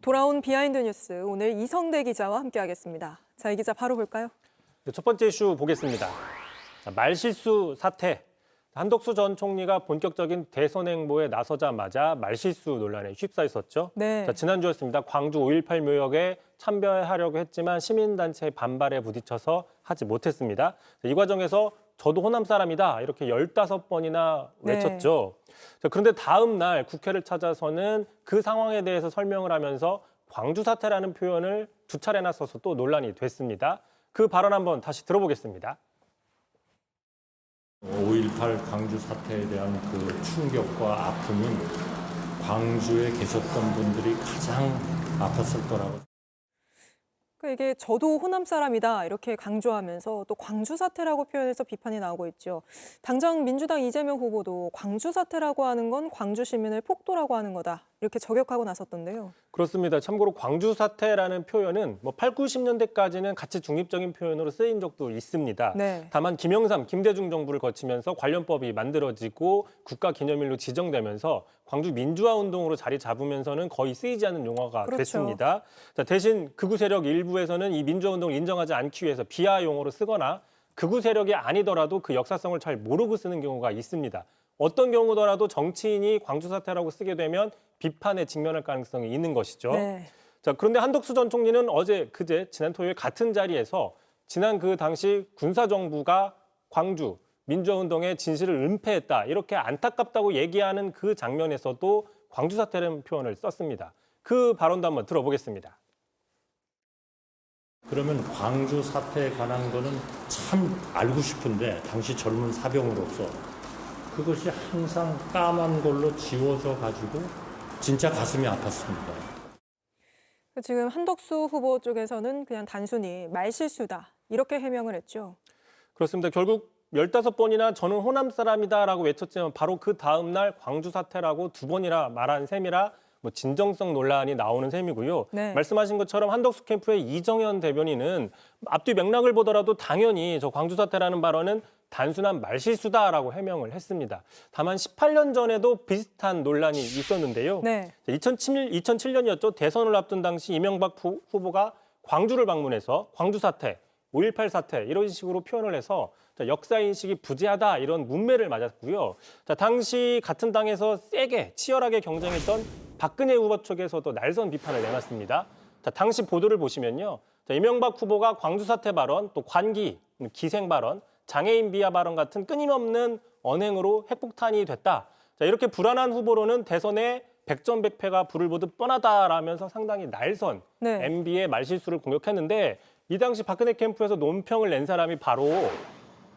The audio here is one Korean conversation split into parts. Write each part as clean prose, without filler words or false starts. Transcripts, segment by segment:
돌아온 비하인드 뉴스, 오늘 이성대 기자와 함께하겠습니다. 자, 이 기자 바로 볼까요? 네, 첫 번째 이슈 보겠습니다. 자, 말실수 사태. 한덕수 전 총리가 본격적인 대선 행보에 나서자마자 말실수 논란에 휩싸였었죠. 네. 자, 지난주였습니다. 광주 5.18 묘역에 참배하려고 했지만 시민단체의 반발에 부딪혀서 하지 못했습니다. 이 과정에서 저도 호남 사람이다 이렇게 15번이나 외쳤죠. 자, 그런데 다음 날 국회를 찾아서는 그 상황에 대해서 설명을 하면서 광주 사태라는 표현을 두 차례나 써서 또 논란이 됐습니다. 그 발언 한번 다시 들어보겠습니다. 5.18 광주 사태에 대한 그 충격과 아픔은 광주에 계셨던 분들이 가장 아팠을 거라고. 이게 저도 호남 사람이다 이렇게 강조하면서 또 광주 사태라고 표현해서 비판이 나오고 있죠. 당장 민주당 이재명 후보도 광주 사태라고 하는 건 광주 시민을 폭도라고 하는 거다 이렇게 저격하고 나섰던데요. 그렇습니다. 참고로 광주 사태라는 표현은 8, 90년대까지는 가치 중립적인 표현으로 쓰인 적도 있습니다. 네. 다만 김영삼, 김대중 정부를 거치면서 관련법이 만들어지고 국가기념일로 지정되면서 광주 민주화운동으로 자리 잡으면서는 거의 쓰이지 않는 용어가 그렇죠. 됐습니다. 자, 대신 극우 세력 일부에서는 이 민주화운동을 인정하지 않기 위해서 비하 용어로 쓰거나 극우 세력이 아니더라도 그 역사성을 잘 모르고 쓰는 경우가 있습니다. 어떤 경우더라도 정치인이 광주 사태라고 쓰게 되면 비판에 직면할 가능성이 있는 것이죠. 네. 자, 그런데 한덕수 전 총리는 그제 지난 토요일 같은 자리에서 지난 그 당시 군사정부가 광주 민주화운동의 진실을 은폐했다 이렇게 안타깝다고 얘기하는 그 장면에서도 광주 사태라는 표현을 썼습니다. 그 발언도 한번 들어보겠습니다. 그러면 광주 사태에 관한 거는 참 알고 싶은데 당시 젊은 사병으로서 그것이 항상 까만 걸로 지워져 가지고 진짜 가슴이 아팠습니다. 지금 한덕수 후보 쪽에서는 그냥 단순히 말실수다 이렇게 해명을 했죠. 그렇습니다. 결국 15번이나 저는 호남 사람이다라고 외쳤지만 바로 그 다음 날 광주 사태라고 2번이나 말한 셈이라 진정성 논란이 나오는 셈이고요. 네. 말씀하신 것처럼 한덕수 캠프의 이정현 대변인은 앞뒤 맥락을 보더라도 당연히 저 광주 사태라는 발언은 단순한 말실수다라고 해명을 했습니다. 다만 18년 전에도 비슷한 논란이 있었는데요. 네. 2007년이었죠. 대선을 앞둔 당시 이명박 후보가 광주를 방문해서 광주 사태, 5.18 사태 이런 식으로 표현을 해서 역사인식이 부재하다 이런 문매를 맞았고요. 당시 같은 당에서 세게 치열하게 경쟁했던 박근혜 후보 쪽에서도 날선 비판을 내놨습니다. 당시 보도를 보시면요. 이명박 후보가 광주 사태 발언, 또 관기, 기생 발언, 장애인 비하 발언 같은 끊임없는 언행으로 핵폭탄이 됐다. 이렇게 불안한 후보로는 대선에 백전백패가 불을 보듯 뻔하다라면서 상당히 날선 네. MB의 말실수를 공격했는데 이 당시 박근혜 캠프에서 논평을 낸 사람이 바로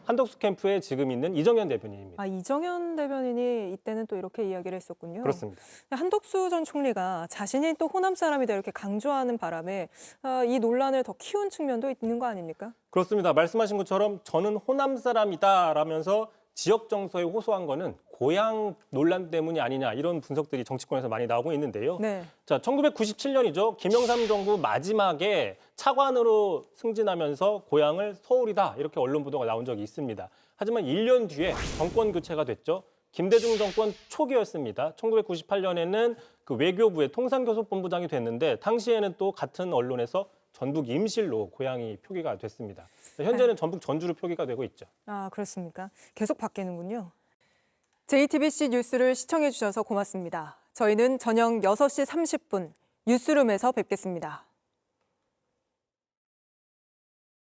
한덕수 캠프에 지금 있는 이정현 대변인입니다. 아, 이정현 대변인이 이때는 또 이렇게 이야기를 했었군요. 그렇습니다. 한덕수 전 총리가 자신이 또 호남 사람이다 이렇게 강조하는 바람에 이 논란을 더 키운 측면도 있는 거 아닙니까? 그렇습니다. 말씀하신 것처럼 저는 호남 사람이다라면서 지역 정서에 호소한 거는 고향 논란 때문이 아니냐 이런 분석들이 정치권에서 많이 나오고 있는데요. 네. 자, 1997년이죠. 김영삼 정부 마지막에 차관으로 승진하면서 고향을 서울이다 이렇게 언론 보도가 나온 적이 있습니다. 하지만 1년 뒤에 정권 교체가 됐죠. 김대중 정권 초기였습니다. 1998년에는 그 외교부의 통상교섭본부장이 됐는데 당시에는 또 같은 언론에서 전북 임실로 고향이 표기가 됐습니다. 현재는 전북 전주로 표기가 되고 있죠. 아, 그렇습니까? 계속 바뀌는군요. JTBC 뉴스를 시청해 주셔서 고맙습니다. 저희는 저녁 6시 30분 뉴스룸에서 뵙겠습니다.